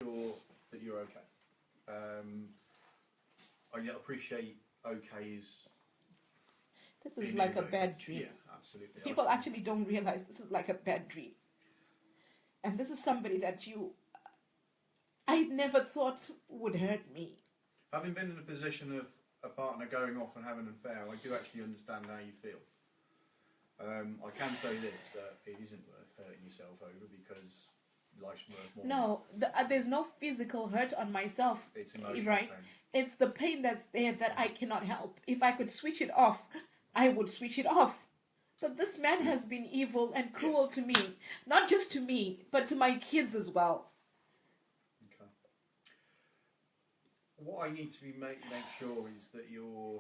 sure that you're okay. I appreciate okay is... This is like a bad dream. Yeah, absolutely. People actually don't realize this is like a bad dream. And this is somebody that I never thought would hurt me. Having been in a position of a partner going off and having an affair, I do actually understand how you feel. I can say this, that it isn't worth hurting yourself over because life's worth more. No, there's no physical hurt on myself. It's emotional right? pain. It's the pain that's there that I cannot help. If I could switch it off, I would switch it off. But this man has been evil and cruel to me. Not just to me, but to my kids as well. Okay. What I need to make sure is that you're...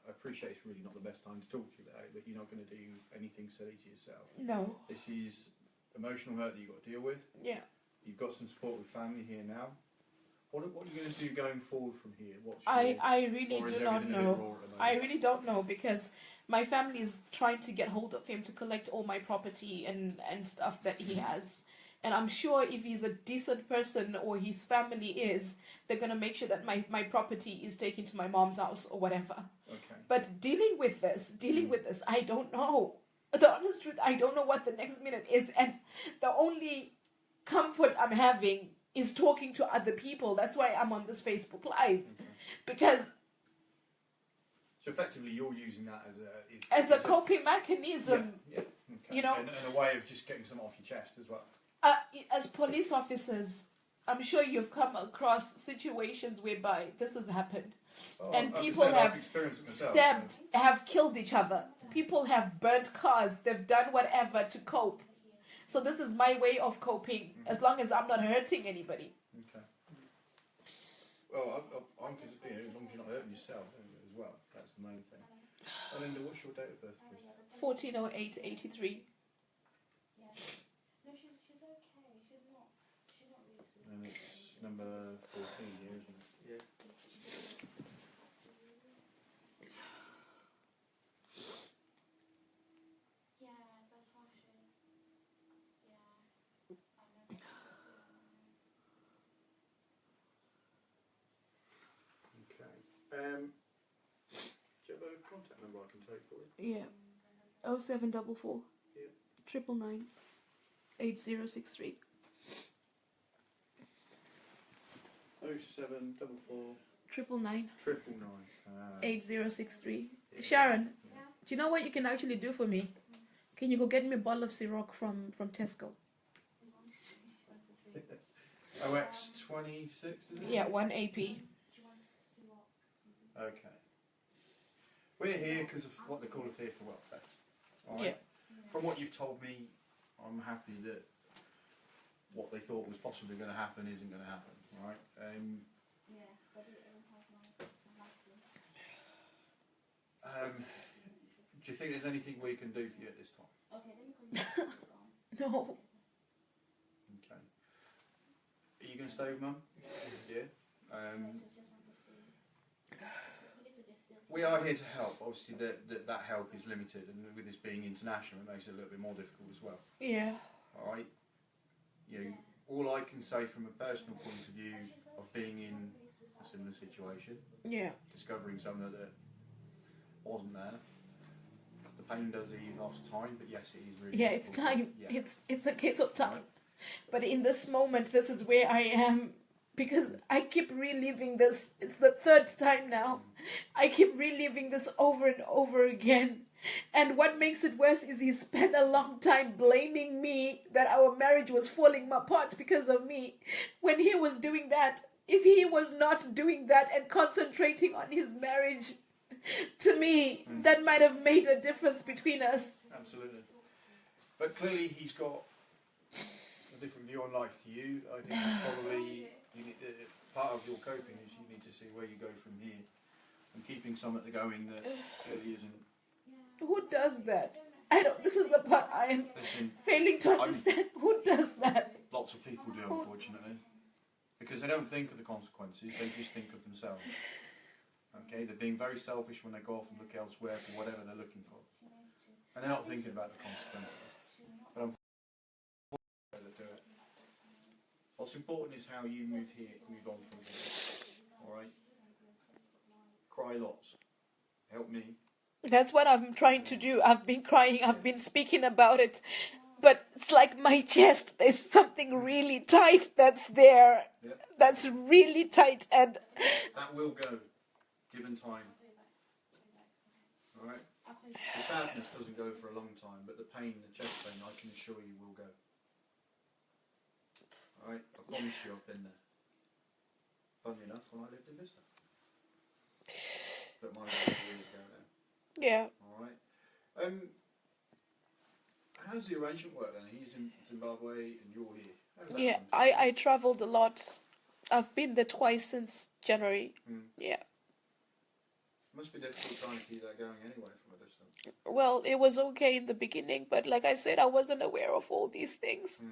I appreciate it's really not the best time to talk to you about it, but you're not going to do anything silly to yourself. No. This is emotional hurt that you've got to deal with. Yeah. You've got some support with family here now. What are you going to do going forward from here? I really do not know. I really don't know because my family is trying to get hold of him to collect all my property and stuff that he has. And I'm sure if he's a decent person or his family is, they're going to make sure that my property is taken to my mom's house or whatever. Okay. But dealing with this, I don't know. The honest truth, I don't know what the next minute is. And the only comfort I'm having is talking to other people. That's why I'm on this Facebook Live. Okay. Because... So effectively you're using that as a coping mechanism. Yeah. Okay. You know? And a way of just getting something off your chest as well. As police officers, I'm sure you've come across situations whereby this has happened. And people have stabbed, have killed each other. People have burnt cars. They've done whatever to cope. So this is my way of coping, as long as I'm not hurting anybody. Okay. Well, I'm considering, as long as you're not hurting yourself as well. That's the main thing. Olinda, what's your date of birth, please? 1408/83. And it's number 14 here, isn't it? Yeah. Okay. Do you have a contact number I can take for you? Yeah. 0744 Yeah. 999 8063. 0744 999 999. 8063. Sharon, do you know what you can actually do for me? Can you go get me a bottle of Ciroc from Tesco? OX26, is it? Yeah, 1 AP. Okay. We're here because of what they call a fear for welfare. All right? Yeah. From what you've told me, I'm happy that what they thought was possibly going to happen isn't going to happen. All right? Do you think there's anything we can do for you at this time? No. Okay. Are you going to stay with Mum? Yeah. We are here to help. Obviously, that help is limited, and with this being international, it makes it a little bit more difficult as well. Yeah. All right. You know, all I can say from a personal point of view of being in a similar situation, Yeah. discovering something that wasn't there. The pain does ease after time, but yes, it is really. Yeah, it's time. Yeah. It's a case of time. But in this moment, this is where I am, because I keep reliving this. It's the third time now. I keep reliving this over and over again. And what makes it worse is he spent a long time blaming me that our marriage was falling apart because of me. When he was doing that, if he was not doing that and concentrating on his marriage, to me, that might have made a difference between us. Absolutely. But clearly he's got a different view on life to you. I think it's probably part of your coping is you need to see where you go from here. And keeping something going that clearly isn't. Who does that? I don't. This is the part I am failing to understand. Who does that? Lots of people do, unfortunately. Because they don't think of the consequences, they just think of themselves. Okay, they're being very selfish when they go off and look elsewhere for whatever they're looking for. And they're not thinking about the consequences. But unfortunately, they do it. What's important is how you move on from here. All right. Cry lots. Help me. That's what I'm trying to do. I've been crying. I've been speaking about it. But it's like my chest, there's something really tight that's there. Yep. That's really tight, and that will go, given time. All right. The sadness doesn't go for a long time, but the pain, the chest pain, I can assure you will go. All right. I promise you, I've been there. Funny enough, when I lived in Vista. But mine was years ago now. yeah. All right. How's the arrangement work then? He's in Zimbabwe and you're here. How does that Yeah, come to I traveled a lot. I've been there twice since January. Yeah. It must be difficult trying to keep that going anyway from a distance. Well, it was okay in the beginning, but like I said, I wasn't aware of all these things.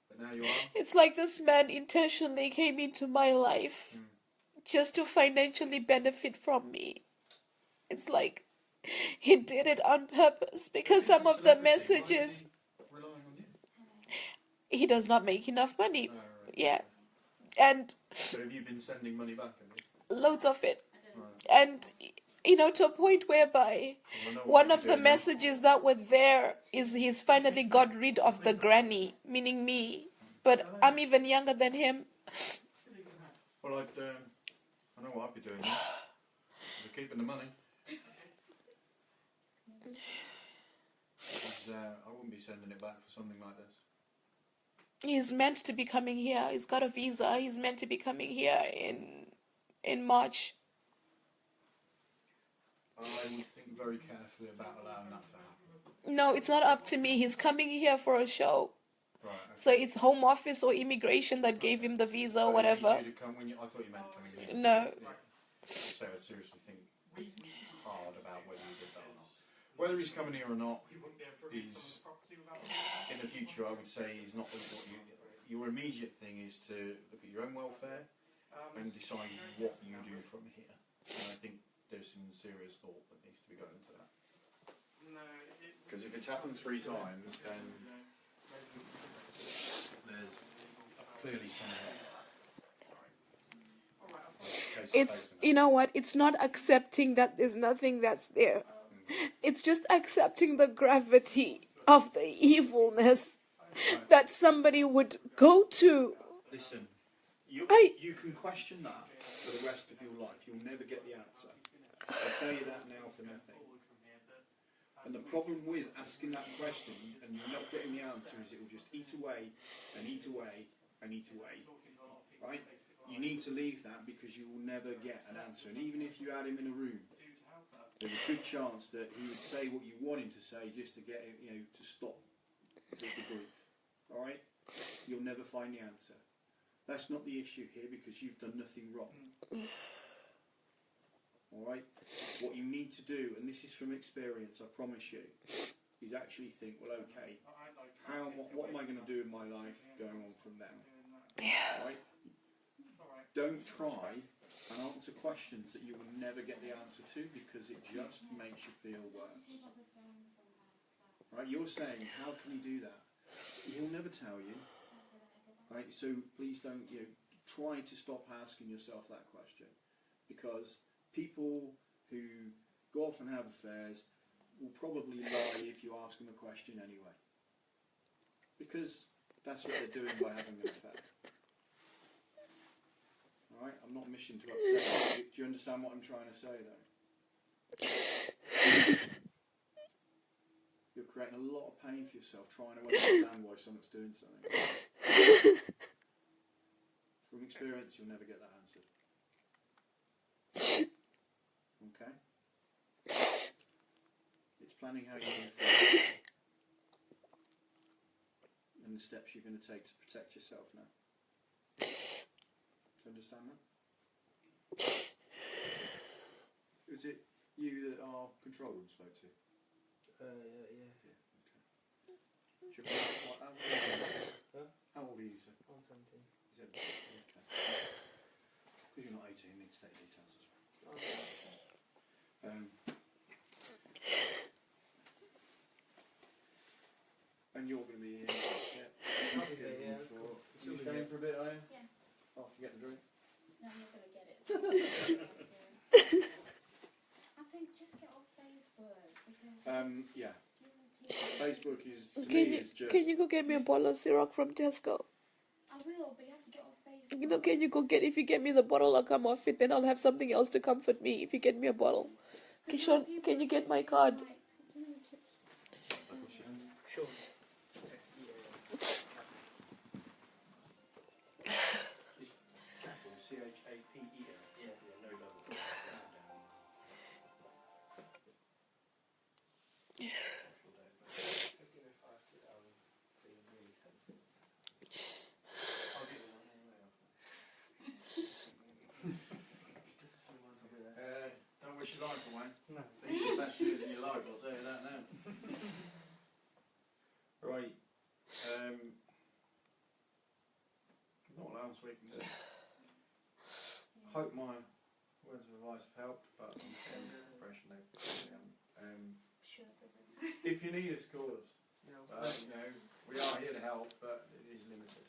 But now you are? It's like this man intentionally came into my life just to financially benefit from me. It's like he did it on purpose because some of the messages... Relying on you? He does not make enough money. Oh, right. Yeah. And So have you been sending money back? Have you? loads of it. Right. And, to a point whereby Well, I know what one you're of the doing now. messages that were there is he's finally got rid of the granny, meaning me. But I'm even younger than him. Well, I know what I'd be doing now. I'd be keeping the money. I wouldn't be sending it back for something like this. He's meant to be coming here. He's got a visa. He's meant to be coming here in March. I would think very carefully about allowing that to happen. No, it's not up to me. He's coming here for a show. Right. Okay. So it's Home Office or immigration that gave him the visa or whatever. Is he due to come I thought you meant coming here. No. Yeah. So I seriously think hard about whether he did that or not. Whether he's coming here or not is, in the future, I would say, is not what your immediate thing is to look at your own welfare and decide what you do from here. And I think there's some serious thought that needs to be going into that. Because if it's happened 3 times, then there's clearly something. It's, you know what, it's not accepting that there's nothing that's there. It's just accepting the gravity of the evilness that somebody would go to. Listen, you can question that for the rest of your life. You'll never get the answer. I'll tell you that now for nothing. And the problem with asking that question and you're not getting the answer is it will just eat away and eat away and eat away. Right? You need to leave that because you will never get an answer. And even if you had him in a room, there's a good chance that he would say what you want him to say just to get him, to stop the grief. All right? You'll never find the answer. That's not the issue here because you've done nothing wrong. All right? What you need to do, and this is from experience, I promise you, is actually think, well, okay, what am I going to do in my life going on from now? All right? Don't try and answer questions that you will never get the answer to because it just makes you feel worse. Right? You're saying, how can he do that? He'll never tell you. Right? So please don't try to stop asking yourself that question because people who go off and have affairs will probably lie if you ask them a question anyway. Because that's what they're doing by having an affair. Alright, I'm not wishing to upset you. Do you understand what I'm trying to say though? You're creating a lot of pain for yourself trying to understand why someone's doing something. From experience, you'll never get that answer. Okay? It's planning how you're going to feel. And the steps you're going to take to protect yourself now. Understand that? Is it you that our control room spoke to? Yeah. Okay. How old are you, sir? I'm 17. Is it? Okay. Because you're not 18, you need to take details as well. And you're going to be here. I'll be there, yeah, that's cool. You staying Oh, you get the drink? No, I'm not going to get it. I think just get off Facebook because Yeah. Facebook is, to Can me, you is just... can you go get me a bottle of Ciroc from Tesco? I will, but you have to get off Facebook. You know, can you go get, if you get me the bottle, I'll come off it, then I'll have something else to comfort me if you get me a bottle. Kishon, can you get my card? Sure. Chapel, C-H-A-P-E-L. Yeah. No double. I'll get one anyway. Just a few ones, I'll do that. Don't wish your life away. No. These are the best years of your life, I'll tell you that now. Right. Not what else we can do. Hope my words of advice have helped, but I'm getting the impression they Sure, but then- if you need us, call us. Yeah, You know, we are here to help, but it is limited.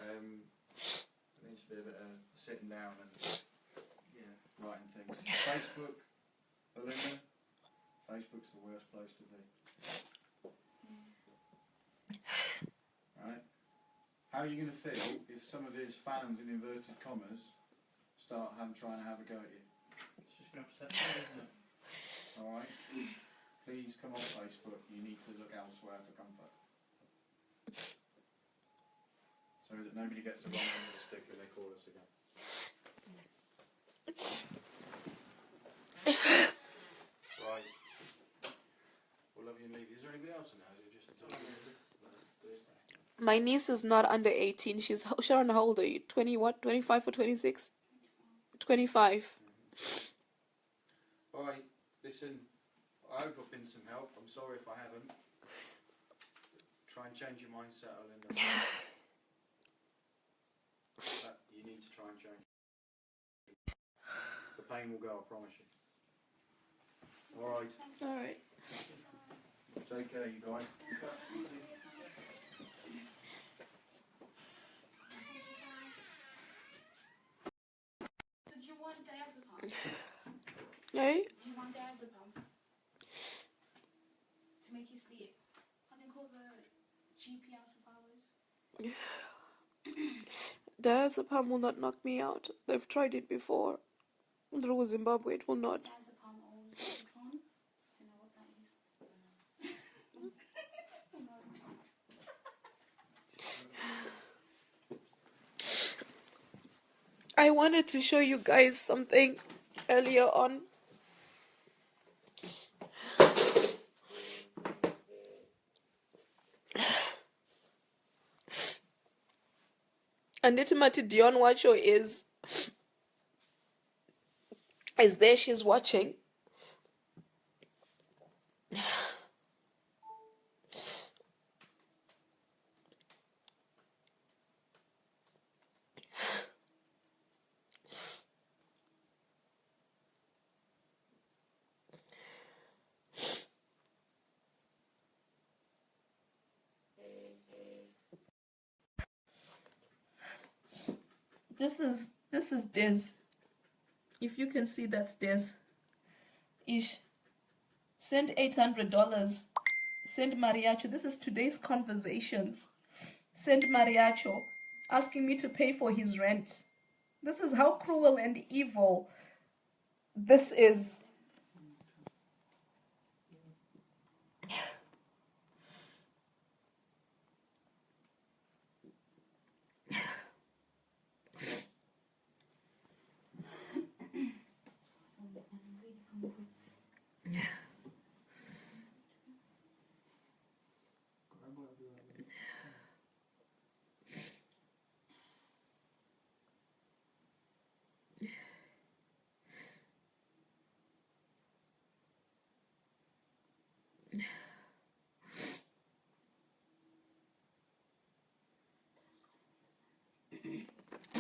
There needs to be a bit of sitting down and writing things. Facebook, Olinda. Facebook's the worst place to be. Right? How are you going to feel if some of his fans, in inverted commas, start trying to have a go at you? it's just going to upset me, isn't it? Alright? Please come off Facebook. You need to look elsewhere for comfort. So that nobody gets the wrong end of the stick when they call us again. Right. We'll love you and leave you. Is there anybody else in there? Is it just the two of you? My niece is not under 18. Sharon, how old are you? 20 what? 25 or 26? 25. Alright, listen, I hope I've been some help. I'm sorry if I haven't. Try and change your mindset, Olinda. You need to try and change. The pain will go, I promise you. Alright, Alright. take care, you guys. So do you want diazepam? Hey? Do you want diazepam? To make you sleep? I can call the GP after hours. Diazepam will not knock me out. They've tried it before. Through Zimbabwe, it will not. Diazepam or Zoltron? Do you know what that is? I wanted to show you guys something earlier on. And Mati Dion Wacho is there, she's watching. This is Des. If you can see, that's Des. Ish. Send $800. Send Mariacho. This is today's conversations. Send Mariacho asking me to pay for his rent. This is how cruel and evil this is.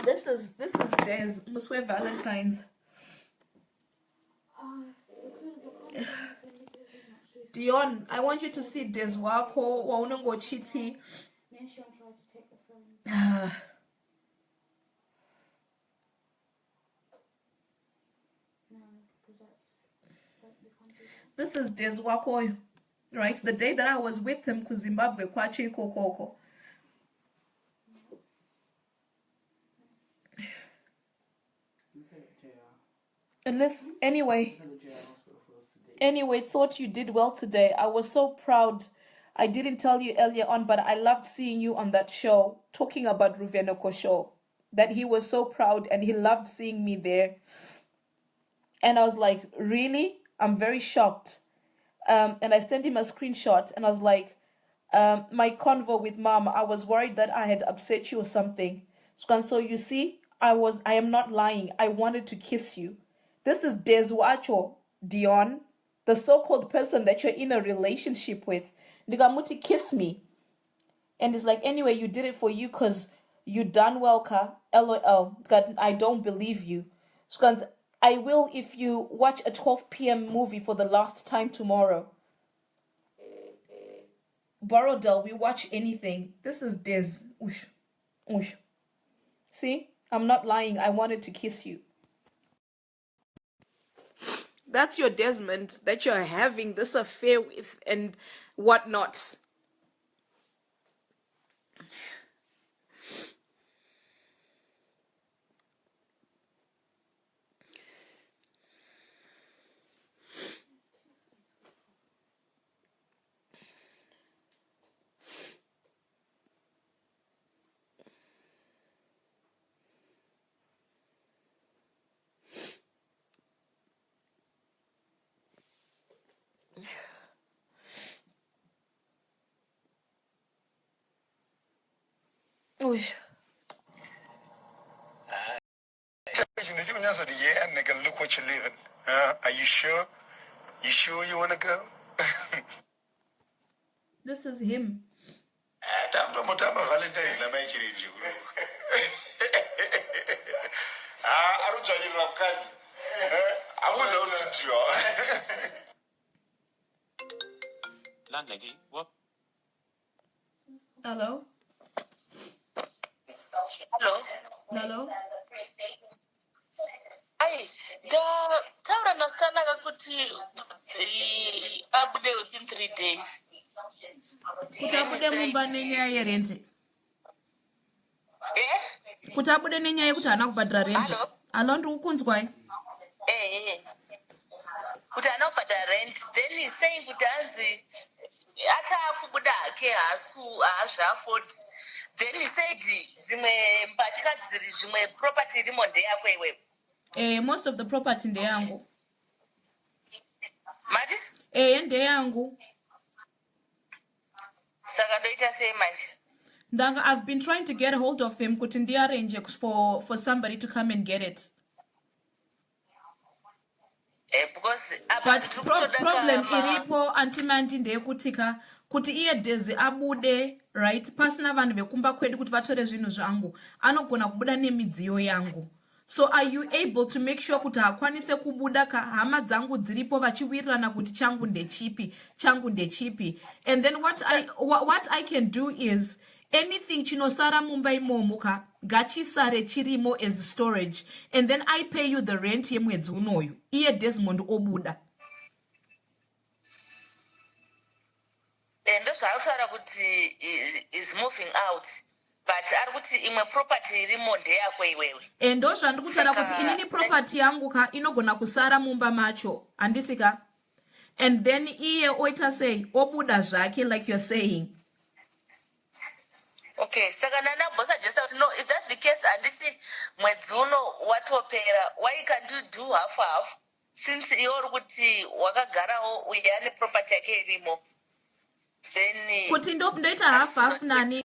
This is Des Muswe Valentine's. Dion, I want you to see Des wako waunongo chiti. Then she'll try to take the phone. This is Des Wakoyo, right? The day that I was with him ku Zimbabwe kwachi kokoko. Unless anyway, thought you did well today. I was so proud. I didn't tell you earlier on, but I loved seeing you on that show talking about Ruvenoko show. That he was so proud and he loved seeing me there. And I was like, really? I'm very shocked. And I sent him a screenshot and I was like, my convo with mom, I was worried that I had upset you or something. So you see, I am not lying. I wanted to kiss you. This is Deswacho Dion, the so-called person that you're in a relationship with. Ndigamuti, kiss me. And it's like, anyway, you did it for you because you done well, ka. LOL. God, I don't believe you. I will if you watch a 12 p.m. movie for the last time tomorrow. Borodel, we watch anything. This is Des. Ush. Ush. See? I'm not lying. I wanted to kiss you. That's your Desmond that you're having this affair with and whatnot. Ush. Look what you're living. Are you sure? You sure you want to go? This is him. Valentine's na maichiriji. Landlady, what? Hello? Hello. Hello? Ai, the taura nastana kuti abude within 3 days. Kuti abude mumba nenyaya yerente. Kuti abude nenyaya yekuti haana kubhadhara rent. Alo ndiri kukunzwai. Kuti haana kubhadhara rent. Then he's saying kuti hanzi ata kubuda hake haazvi afford. Then he said zvimwe mbatya dziri zvimwe property rimo ndeyako iwewe. Most of the property ndeyangu. Mati? Ndeyangu. Saka ndoita sei manje? Ndanga, I've been trying to get a hold of him kuti ndiarrange for somebody to come and get it. Because but problem iripo antimanji ndeyekutika kuti iye Dezi abude, right? Pasina vanhu vekumba kwedu kuti vatore zvinhu zvangu. Anogona kubuda nemidziyo yangu. So are you able to make sure kuti hakwanise kubuda ka hama dzangu dziripo vachiwirirana kuti changu ndechipi? And then what I can do is anything chinosara mumba imomo ka ngachisare chirimo as storage, and then I pay you the rent yemwedzi unoyu. Iye Desmond obuda. And those are kuti is moving out. But arikuti imwe property irimo ndeyako iwewe. Ndo zvandikutaura kuti inini property yangu ka inogona kusara mumba macho. Anditika. And then iye oita sei obuda zvake like you're saying. Okay, saka nana bossa just out. No, if that's the case, and this is mwedzi uno watopera, why can't you do half? Since you're kuti wakagarawo uyane property yake irimo. Then kuti ndoita half nani